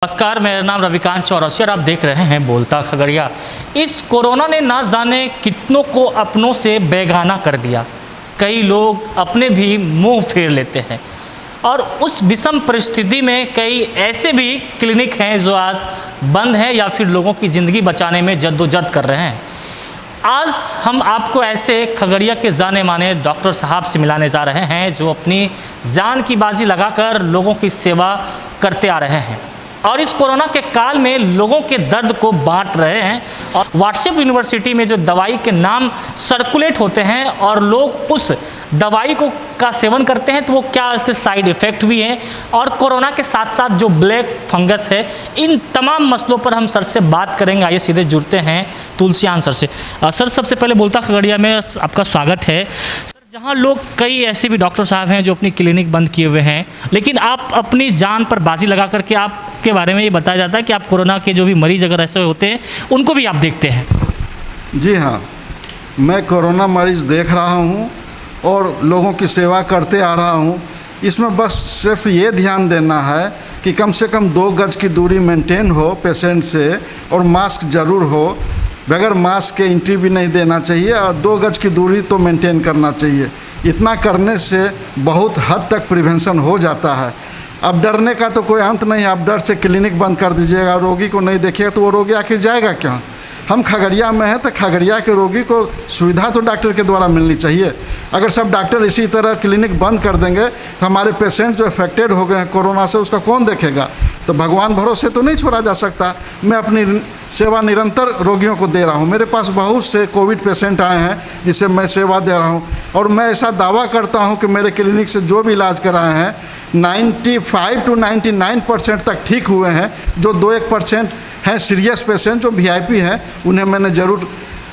नमस्कार, मेरा नाम रविकांत चौरसिया और आप देख रहे हैं बोलता खगड़िया। इस कोरोना ने ना जाने कितनों को अपनों से बेगाना कर दिया। कई लोग अपने भी मुंह फेर लेते हैं और उस विषम परिस्थिति में कई ऐसे भी क्लिनिक हैं जो आज बंद हैं या फिर लोगों की ज़िंदगी बचाने में जद्दोजहद कर रहे हैं। आज हम आपको ऐसे खगड़िया के जाने माने डॉक्टर साहब से मिलाने जा रहे हैं जो अपनी जान की बाजी लगाकर लोगों की सेवा करते आ रहे हैं और इस कोरोना के काल में लोगों के दर्द को बांट रहे हैं। और व्हाट्सएप यूनिवर्सिटी में जो दवाई के नाम सर्कुलेट होते हैं और लोग उस दवाई को का सेवन करते हैं तो वो क्या इसके साइड इफ़ेक्ट भी हैं और कोरोना के साथ साथ जो ब्लैक फंगस है, इन तमाम मसलों पर हम सर से बात करेंगे। आइए सीधे जुड़ते हैं तुलसियान सर से। सर, सबसे पहले बोलता खगड़िया में आपका स्वागत है। जहाँ लोग कई ऐसे भी डॉक्टर साहब हैं जो अपनी क्लिनिक बंद किए हुए हैं, लेकिन आप अपनी जान पर बाजी लगा करके आपके बारे में ये बताया जाता है कि आप कोरोना के जो भी मरीज अगर ऐसे होते हैं उनको भी आप देखते हैं। जी हाँ, मैं कोरोना मरीज़ देख रहा हूँ और लोगों की सेवा करते आ रहा हूँ। इसमें बस सिर्फ ये ध्यान देना है कि कम से कम 2 गज की दूरी मेंटेन हो पेशेंट से और मास्क ज़रूर हो। बगैर मास्क के एंट्री भी नहीं देना चाहिए और 2 गज की दूरी तो मेंटेन करना चाहिए। इतना करने से बहुत हद तक प्रिवेंशन हो जाता है। अब डरने का तो कोई अंत नहीं है। आप डर से क्लिनिक बंद कर दीजिएगा, रोगी को नहीं देखिएगा तो वो रोगी आखिर जाएगा क्यों? हम खगड़िया में हैं तो खगड़िया के रोगी को सुविधा तो डॉक्टर के द्वारा मिलनी चाहिए। अगर सब डॉक्टर इसी तरह क्लिनिक बंद कर देंगे तो हमारे पेशेंट जो अफेक्टेड हो गए हैं कोरोना से उसका कौन देखेगा? तो भगवान भरोसे तो नहीं छोड़ा जा सकता। मैं अपनी सेवा निरंतर रोगियों को दे रहा हूँ। मेरे पास बहुत से कोविड पेशेंट आए हैं जिसे मैं सेवा दे रहा हूँ और मैं ऐसा दावा करता हूँ कि मेरे क्लिनिक से जो भी इलाज कराए हैं 95 to 99% तक ठीक हुए हैं। जो 2-1% हैं सीरियस पेशेंट जो वीआईपी हैं उन्हें मैंने ज़रूर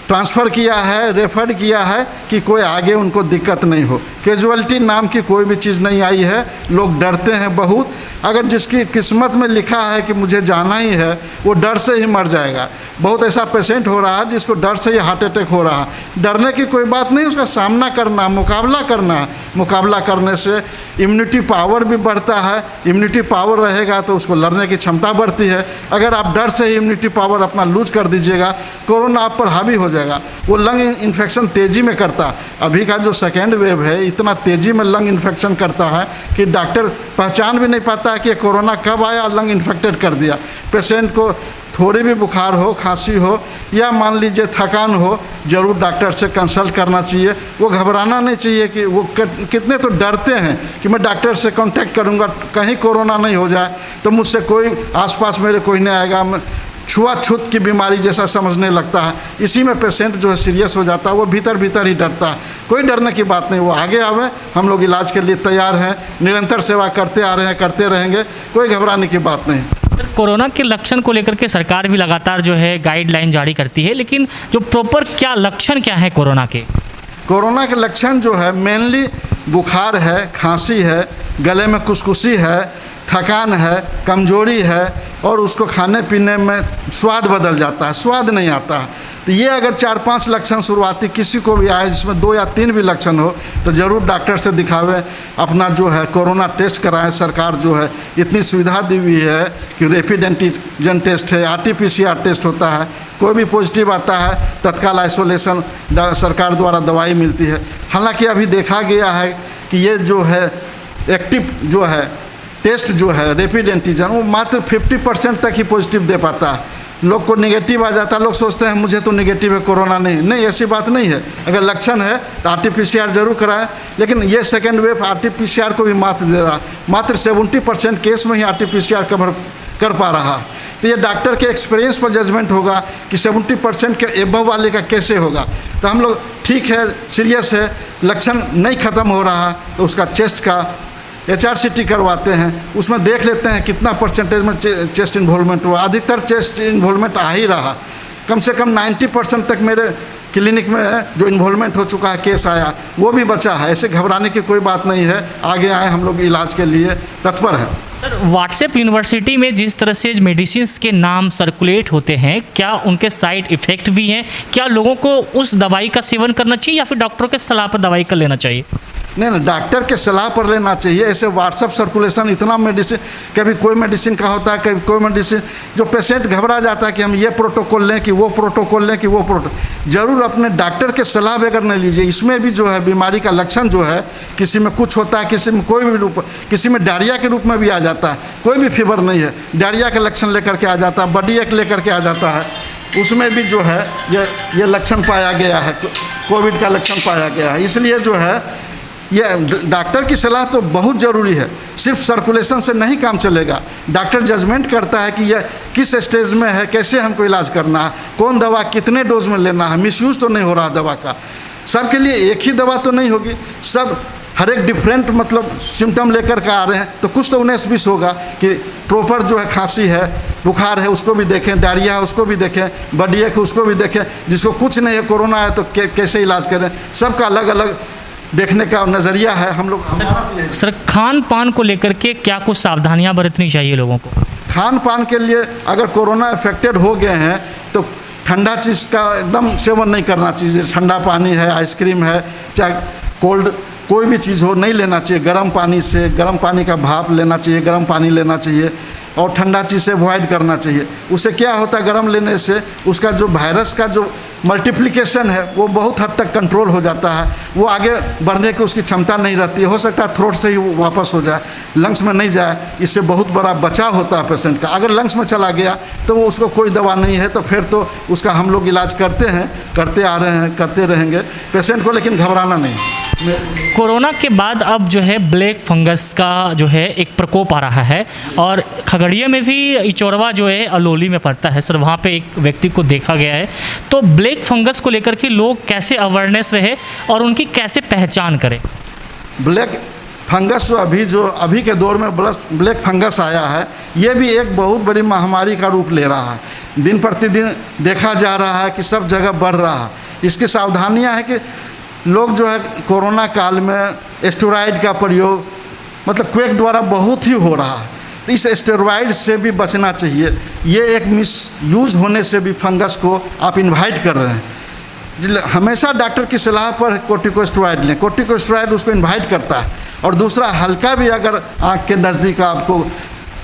ट्रांसफ़र किया है, रेफर किया है कि कोई आगे उनको दिक्कत नहीं हो। कैजुअलिटी नाम की कोई भी चीज़ नहीं आई है। लोग डरते हैं बहुत। अगर जिसकी किस्मत में लिखा है कि मुझे जाना ही है वो डर से ही मर जाएगा। बहुत ऐसा पेशेंट हो रहा है जिसको डर से ही हार्ट अटैक हो रहा है। डरने की कोई बात नहीं, उसका सामना करना, मुकाबला करना। मुकाबला करने से इम्यूनिटी पावर भी बढ़ता है। इम्यूनिटी पावर रहेगा तो उसको लड़ने की क्षमता बढ़ती है। अगर आप डर से ही इम्यूनिटी पावर अपना लूज कर दीजिएगा, कोरोना आप पर हावी हो जाएगा। वो लंग इन्फेक्शन तेज़ी में करता। अभी का जो सेकेंड वेव है इतना तेज़ी में लंग इन्फेक्शन करता है कि डॉक्टर पहचान भी नहीं पाता है कि कोरोना कब आया और लंग इन्फेक्टेड कर दिया। पेशेंट को थोड़ी भी बुखार हो, खांसी हो या मान लीजिए थकान हो, ज़रूर डॉक्टर से कंसल्ट करना चाहिए। वो घबराना नहीं चाहिए कि वो कितने तो डरते हैं कि मैं डॉक्टर से कांटेक्ट करूंगा कहीं कोरोना नहीं हो जाए तो मुझसे कोई आसपास मेरे कोई नहीं आएगा। मैं छुआछूत की बीमारी जैसा समझने लगता है। इसी में पेशेंट जो है सीरियस हो जाता है। वो भीतर भीतर ही डरता है। कोई डरने की बात नहीं, वो आगे आवे। हम लोग इलाज के लिए तैयार हैं, निरंतर सेवा करते आ रहे हैं, करते रहेंगे। कोई घबराने की बात नहीं। सर, कोरोना के लक्षण को लेकर के सरकार भी लगातार जो है गाइडलाइन जारी करती है, लेकिन जो प्रॉपर क्या लक्षण क्या है कोरोना के? कोरोना के लक्षण जो है मेनली बुखार है, खांसी है, गले में कुसकुसी है, थकान है, कमजोरी है और उसको खाने पीने में स्वाद बदल जाता है, स्वाद नहीं आता है। तो ये अगर 4-5 लक्षण शुरुआती किसी को भी आए जिसमें 2 या 3 भी लक्षण हो तो ज़रूर डॉक्टर से दिखावें। अपना जो है कोरोना टेस्ट कराएं। सरकार जो है इतनी सुविधा दी हुई है कि रैपिड एंटीजन टेस्ट है, RT-PCR टेस्ट होता है। कोई भी पॉजिटिव आता है तत्काल आइसोलेशन सरकार द्वारा दवाई मिलती है। हालांकि अभी देखा गया है कि ये जो है एक्टिव जो है टेस्ट जो है रैपिड एंटीजन वो मात्र 50% तक ही पॉजिटिव दे पाता है। लोग को नेगेटिव आ जाता है। लोग सोचते हैं मुझे तो नेगेटिव है, कोरोना नहीं, ऐसी बात नहीं है। अगर लक्षण है तो RT-PCR जरूर कराएं। लेकिन ये सेकेंड वेव RT-PCR को भी मात दे रहा। मात्र 70% केस में ही RT-PCR कवर कर पा रहा। तो ये डॉक्टर के एक्सपीरियंस पर जजमेंट होगा कि 70% के एबव वाले का कैसे होगा। तो हम लोग ठीक है, सीरियस है, लक्षण नहीं ख़त्म हो रहा तो उसका चेस्ट का HRCT करवाते हैं। उसमें देख लेते हैं कितना परसेंटेज में चेस्ट इन्वॉल्वमेंट हुआ। अधिकतर चेस्ट इन्वॉल्वमेंट आ ही रहा। कम से कम 90% तक मेरे क्लिनिक में जो इन्वॉल्वमेंट हो चुका है, केस आया, वो भी बचा है। ऐसे घबराने की कोई बात नहीं है। आगे आए, हम लोग इलाज के लिए तत्पर हैं। सर, व्हाट्सएप यूनिवर्सिटी में जिस तरह से मेडिसिन के नाम सर्कुलेट होते हैं, क्या उनके साइड इफ़ेक्ट भी हैं? क्या लोगों को उस दवाई का सेवन करना चाहिए या फिर डॉक्टर के सलाह पर दवाई का लेना चाहिए? नहीं, डॉक्टर के सलाह पर लेना चाहिए। ऐसे व्हाट्सअप सर्कुलेशन इतना मेडिसिन, कभी कोई मेडिसिन का होता है, कभी कोई मेडिसिन, जो पेशेंट घबरा जाता है कि हम ये प्रोटोकॉल लें कि वो प्रोटोकॉल लें कि वो प्रोटोकॉल, ज़रूर अपने डॉक्टर के सलाह बगैर नहीं लीजिए। इसमें भी जो है बीमारी का लक्षण जो है, किसी में कुछ होता है, किसी में कोई भी रूप, किसी में डायरिया के रूप में भी आ जाता है, कोई भी फीवर नहीं है, डायरिया के लक्षण लेकर के आ जाता है, बॉडी एक लेकर के आ जाता है, उसमें भी जो है ये लक्षण पाया गया है, कोविड का लक्षण पाया गया है। इसलिए जो है ये डॉक्टर की सलाह तो बहुत ज़रूरी है, सिर्फ सर्कुलेशन से नहीं काम चलेगा। डॉक्टर जजमेंट करता है कि यह किस स्टेज में है, कैसे हमको इलाज करना है, कौन दवा कितने डोज में लेना है, मिसयूज़ तो नहीं हो रहा दवा का, सबके लिए एक ही दवा तो नहीं होगी, सब हर एक डिफरेंट मतलब सिम्टम लेकर के आ रहे हैं, तो कुछ तो 19-20 होगा कि प्रॉपर जो है खांसी है, बुखार है उसको भी देखें, डायरिया है उसको भी देखें, बॉडी एक उसको भी देखें, जिसको कुछ नहीं है कोरोना है तो कैसे इलाज करें, सबका अलग अलग देखने का नज़रिया है हम लोग। सर, खान पान को लेकर के क्या कुछ सावधानियां बरतनी चाहिए लोगों को? खान पान के लिए अगर कोरोना अफेक्टेड हो गए हैं तो ठंडा चीज़ का एकदम सेवन नहीं करना चाहिए। ठंडा पानी है, आइसक्रीम है, चाहे कोल्ड कोई भी चीज़ हो नहीं लेना चाहिए। गर्म पानी से, गर्म पानी का भाप लेना चाहिए, गर्म पानी लेना चाहिए और ठंडा चीज़ से अवॉइड करना चाहिए। उससे क्या होता है, गर्म लेने से उसका जो वायरस का जो मल्टीप्लिकेशन है वो बहुत हद तक कंट्रोल हो जाता है, वो आगे बढ़ने की उसकी क्षमता नहीं रहती है। हो सकता है थ्रोट से ही वो वापस हो जाए, लंग्स में नहीं जाए, इससे बहुत बड़ा बचाव होता है पेशेंट का। अगर लंग्स में चला गया तो वो उसको कोई दवा नहीं है, तो फिर तो उसका हम लोग इलाज करते हैं, करते आ रहे हैं, करते रहेंगे पेशेंट को, लेकिन घबराना नहीं। कोरोना के बाद अब जो है ब्लैक फंगस का जो है एक प्रकोप आ रहा है, और खगड़िया में भी इचौरवा जो है अलोली में पड़ता है सर, वहाँ पे एक व्यक्ति को देखा गया है। तो ब्लैक फंगस को लेकर के लोग कैसे अवेयरनेस रहे और उनकी कैसे पहचान करें? ब्लैक फंगस जो अभी के दौर में ब्लैक फंगस आया है, ये भी एक बहुत बड़ी महामारी का रूप ले रहा है। दिन प्रतिदिन देखा जा रहा है कि सब जगह बढ़ रहा है। इसकी सावधानियाँ है कि लोग जो है कोरोना काल में स्टेरॉइड का प्रयोग मतलब क्वेक द्वारा बहुत ही हो रहा है, तो इस स्टेरॉइड से भी बचना चाहिए। ये एक मिस यूज़ होने से भी फंगस को आप इनवाइट कर रहे हैं। हमेशा डॉक्टर की सलाह पर कोर्टिकोस्टेरॉइड लें, कोर्टिकोस्टेरॉइड उसको इनवाइट करता है। और दूसरा, हल्का भी अगर आँख के नज़दीक आपको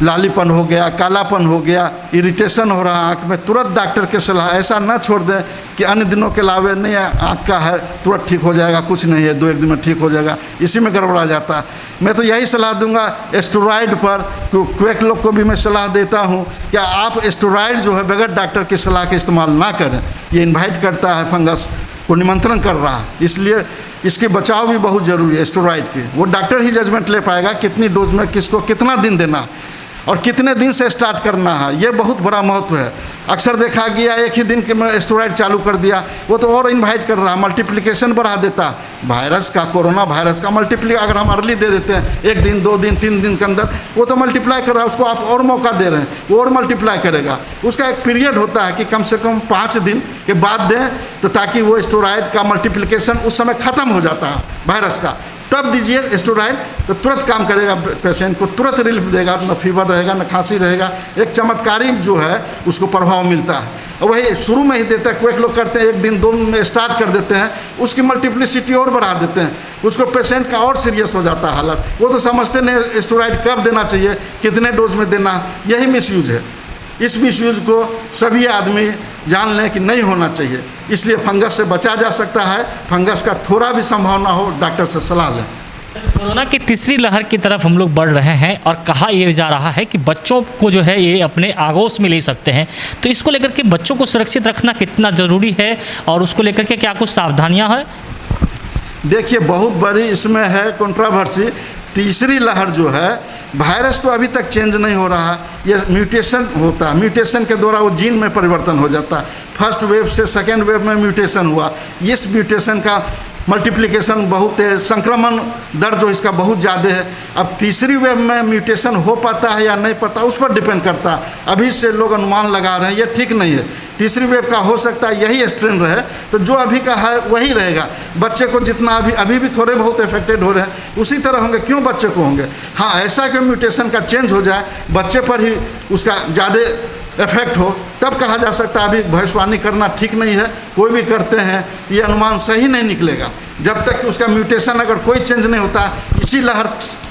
लालीपन हो गया, कालापन हो गया, इरिटेशन हो रहा है आँख में, तुरंत डॉक्टर के सलाह, ऐसा ना छोड़ दें कि अन्य दिनों के अलावे नहीं आँख का है तुरंत ठीक हो जाएगा, कुछ नहीं है 2-1 दिन में ठीक हो जाएगा, इसी में गड़बड़ा जाता है। मैं तो यही सलाह दूंगा स्टेरॉइड पर, क्वेक लोग को भी मैं सलाह देता हूँ कि आप स्टेरॉइड जो है बगैर डॉक्टर की सलाह के इस्तेमाल ना करें। ये इन्वाइट करता है, फंगस को निमंत्रण कर रहा है, इसलिए इसके बचाव भी बहुत ज़रूरी है स्टेरॉइड के। वो डॉक्टर ही जजमेंट ले पाएगा कितनी डोज में किसको कितना दिन देना और कितने दिन से स्टार्ट करना है, ये बहुत बड़ा महत्व है। अक्सर देखा गया एक ही दिन के में स्टेरॉइड चालू कर दिया, वो तो और इन्वाइट कर रहा है, मल्टीप्लिकेशन बढ़ा देता है वायरस का, कोरोना वायरस का अगर हम अर्ली दे देते हैं 1 दिन 2 दिन 3 दिन के अंदर, वो तो मल्टीप्लाई कर रहा है, उसको आप और मौका दे रहे हैं, वो और मल्टीप्लाई करेगा। उसका एक पीरियड होता है कि कम से कम 5 दिन के बाद दें, तो ताकि वो स्टेरॉइड का मल्टीप्लिकेशन उस समय ख़त्म हो जाता है वायरस का, तब दीजिए स्टेरॉइड, तो तुरंत काम करेगा, पेशेंट को तुरंत रिलीफ देगा, न फीवर रहेगा न खांसी रहेगा, एक चमत्कारी जो है उसको प्रभाव मिलता है। और वही शुरू में ही देता है, क्वेक लोग करते हैं 1 दिन 2 दिन में स्टार्ट कर देते हैं, उसकी मल्टीप्लिसिटी और बढ़ा देते हैं, उसको पेशेंट का और सीरियस हो जाता है हालत। वो तो समझते नहीं स्टेरॉइड कब देना चाहिए, कितने डोज में देना, यही मिसयूज है। इस मिसयूज को सभी आदमी जान लें कि नहीं होना चाहिए, इसलिए फंगस से बचा जा सकता है। फंगस का थोड़ा भी संभावना हो, डॉक्टर से सलाह लें। कोरोना की तीसरी लहर की तरफ हम लोग बढ़ रहे हैं और कहा यह जा रहा है कि बच्चों को जो है ये अपने आगोश में ले सकते हैं, तो इसको लेकर के बच्चों को सुरक्षित रखना कितना ज़रूरी है और उसको लेकर के क्या कुछ सावधानियां हैं? देखिए, बहुत बड़ी इसमें है कंट्रोवर्सी। तीसरी लहर जो है, वायरस तो अभी तक चेंज नहीं हो रहा है, ये म्यूटेशन होता है, म्यूटेशन के द्वारा वो जीन में परिवर्तन हो जाता है। फर्स्ट वेव से सेकेंड वेव में म्यूटेशन हुआ, इस म्यूटेशन का मल्टीप्लिकेशन बहुत है, संक्रमण दर जो इसका बहुत ज़्यादा है। अब तीसरी वेव में म्यूटेशन हो पाता है या नहीं पता, उस पर डिपेंड करता है। अभी से लोग अनुमान लगा रहे हैं, ये ठीक नहीं है। तीसरी वेव का हो सकता है यही स्ट्रेन रहे, तो जो अभी का है वही रहेगा। बच्चे को जितना अभी भी थोड़े बहुत इफेक्टेड हो रहे हैं, उसी तरह होंगे। क्यों बच्चे को होंगे? हाँ, ऐसा कि म्यूटेशन का चेंज हो जाए, बच्चे पर ही उसका ज़्यादा इफेक्ट हो, तब कहा जा सकता है। अभी भविष्यवाणी करना ठीक नहीं है, कोई भी करते हैं ये अनुमान सही नहीं निकलेगा। जब तक उसका म्यूटेशन अगर कोई चेंज नहीं होता, इसी लहर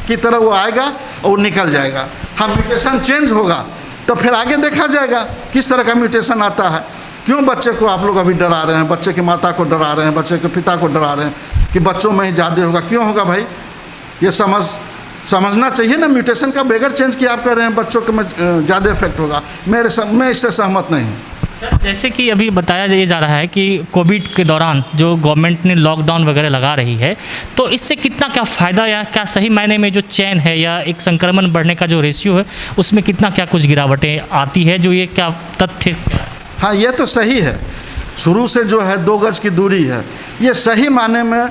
की तरह वो आएगा और वो निकल जाएगा। हाँ, म्यूटेशन चेंज होगा तो फिर आगे देखा जाएगा किस तरह का म्यूटेशन आता है। क्यों बच्चे को आप लोग अभी डरा रहे हैं, बच्चे की माता को डरा रहे हैं, बच्चे के पिता को डरा रहे हैं कि बच्चों में ही ज़्यादा होगा? क्यों होगा भाई? ये समझना चाहिए ना। म्यूटेशन का बगैर चेंज किया आप कर रहे हैं बच्चों के में ज़्यादा इफेक्ट होगा। मैं इससे सहमत नहीं हूँ। सर, जैसे कि अभी बताया जा रहा है कि कोविड के दौरान जो गवर्नमेंट ने लॉकडाउन वगैरह लगा रही है, तो इससे कितना क्या फ़ायदा या क्या सही मायने में जो चेन है या एक संक्रमण बढ़ने का जो रेशियो है उसमें कितना क्या कुछ गिरावटें आती है, जो ये क्या तथ्य? हाँ, ये तो सही है। शुरू से जो है 2 गज की दूरी है, ये सही माने में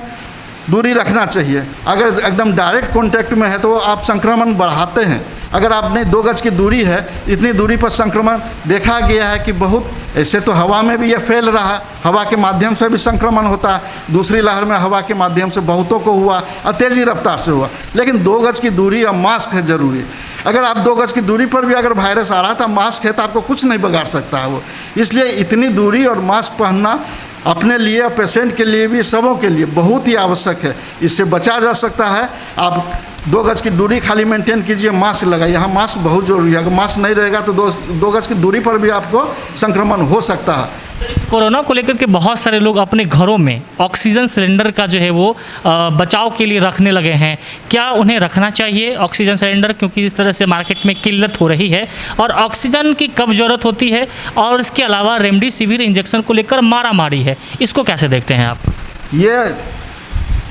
दूरी रखना चाहिए। अगर एकदम डायरेक्ट कांटेक्ट में है तो आप संक्रमण बढ़ाते हैं। अगर आपने 2 गज की दूरी है, इतनी दूरी पर संक्रमण देखा गया है कि बहुत ऐसे तो हवा में भी ये फैल रहा है, हवा के माध्यम से भी संक्रमण होता है। दूसरी लहर में हवा के माध्यम से बहुतों को हुआ और तेज़ी रफ्तार से हुआ। लेकिन 2 गज की दूरी और मास्क है ज़रूरी। अगर आप 2 गज की दूरी पर भी अगर वायरस आ रहा था, मास्क है तो आपको कुछ नहीं बिगाड़ सकता है वो। इसलिए इतनी दूरी और मास्क पहनना अपने लिए और पेशेंट के लिए भी, सबों के लिए बहुत ही आवश्यक है। इससे बचा जा सकता है। आप 2 गज की दूरी खाली मेंटेन कीजिए, मास्क लगाइए। हाँ, मास्क बहुत ज़रूरी है। अगर मास्क नहीं रहेगा तो 2 गज की दूरी पर भी आपको संक्रमण हो सकता है। सर, इस कोरोना को लेकर के बहुत सारे लोग अपने घरों में ऑक्सीजन सिलेंडर का जो है वो बचाव के लिए रखने लगे हैं। क्या उन्हें रखना चाहिए ऑक्सीजन सिलेंडर, क्योंकि इस तरह से मार्केट में किल्लत हो रही है? और ऑक्सीजन की कब ज़रूरत होती है? और इसके अलावा रेमडेसिविर इंजेक्शन को लेकर मारामारी है, इसको कैसे देखते हैं आप? ये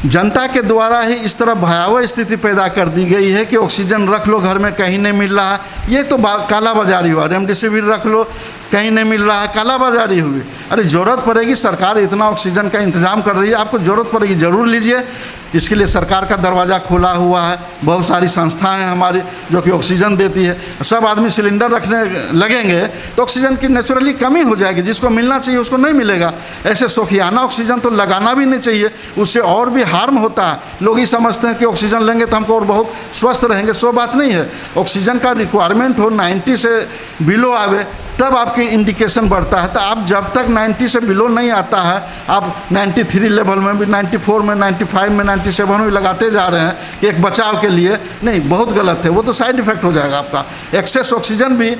जनता के द्वारा ही इस तरह भयावह स्थिति पैदा कर दी गई है कि ऑक्सीजन रख लो, घर में कहीं नहीं मिल रहा। ये तो काला बाजारी हुआ। रेमडेसिविर रख लो, कहीं नहीं मिल रहा है, काला बाजारी हुई। अरे ज़रूरत पड़ेगी, सरकार इतना ऑक्सीजन का इंतज़ाम कर रही है, आपको ज़रूरत पड़ेगी ज़रूर लीजिए। इसके लिए सरकार का दरवाज़ा खुला हुआ है। बहुत सारी संस्थाएं हैं हमारी जो कि ऑक्सीजन देती है। सब आदमी सिलेंडर रखने लगेंगे तो ऑक्सीजन की नेचुरली कमी हो जाएगी। जिसको मिलना चाहिए उसको नहीं मिलेगा। ऐसे शौकियाना ऑक्सीजन तो लगाना भी नहीं चाहिए, उससे और भी हार्म होता है। लोग ही समझते हैं कि ऑक्सीजन लेंगे तो हमको और बहुत स्वस्थ रहेंगे। सो बात नहीं है। ऑक्सीजन का रिक्वायरमेंट हो 90 से बिलो आवे तब आपकी इंडिकेशन बढ़ता है। तो आप जब तक 90 से बिलो नहीं आता है, आप 93 लेवल में भी, 94 में, 95 में, 97 में लगाते जा रहे हैं कि एक बचाव के लिए, नहीं, बहुत गलत है। वो तो साइड इफ़ेक्ट हो जाएगा आपका। एक्सेस ऑक्सीजन भी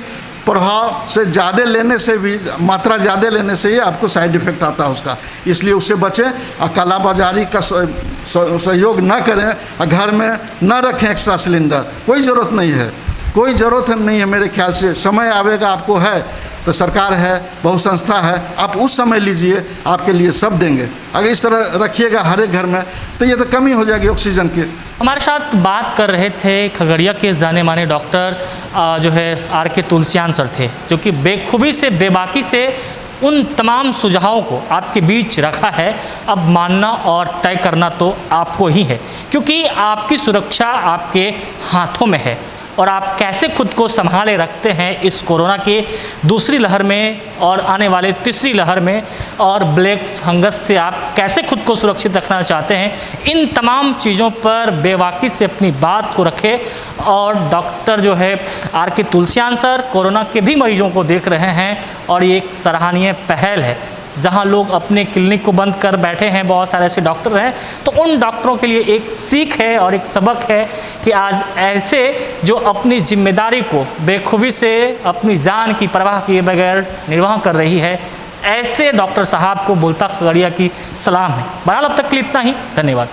प्रभाव से ज़्यादा लेने से भी, मात्रा ज़्यादा लेने से ही आपको साइड इफ़ेक्ट आता है उसका। इसलिए उससे बचें और कालाबाजारी का सहयोग न करें और घर में न रखें एक्स्ट्रा सिलेंडर। कोई ज़रूरत नहीं है, कोई ज़रूरत नहीं है मेरे ख्याल से। समय आवेगा, आपको है तो सरकार है, बहुत संस्था है, आप उस समय लीजिए, आपके लिए सब देंगे। अगर इस तरह रखिएगा हर एक घर में तो ये तो कमी हो जाएगी ऑक्सीजन की। हमारे साथ बात कर रहे थे खगड़िया के जाने माने डॉक्टर जो है RK तुलसियान सर थे, जो कि बेखूबी से, बेबाकी से उन तमाम सुझावों को आपके बीच रखा है। अब मानना और तय करना तो आपको ही है, क्योंकि आपकी सुरक्षा आपके हाथों में है। और आप कैसे खुद को संभाले रखते हैं इस कोरोना के दूसरी लहर में और आने वाले तीसरी लहर में, और ब्लैक फंगस से आप कैसे खुद को सुरक्षित रखना चाहते हैं, इन तमाम चीज़ों पर बेबाकी से अपनी बात को रखें। और डॉक्टर जो है RK तुलसियान सर कोरोना के भी मरीजों को देख रहे हैं, और ये एक सराहनीय पहल है। जहां लोग अपने क्लिनिक को बंद कर बैठे हैं, बहुत सारे ऐसे डॉक्टर हैं, तो उन डॉक्टरों के लिए एक सीख है और एक सबक है कि आज ऐसे जो अपनी जिम्मेदारी को बेखूबी से, अपनी जान की परवाह किए बगैर निर्वाह कर रही है, ऐसे डॉक्टर साहब को बोलता खगड़िया की सलाम है। बहरहाल अब तक के लिए इतना ही, धन्यवाद।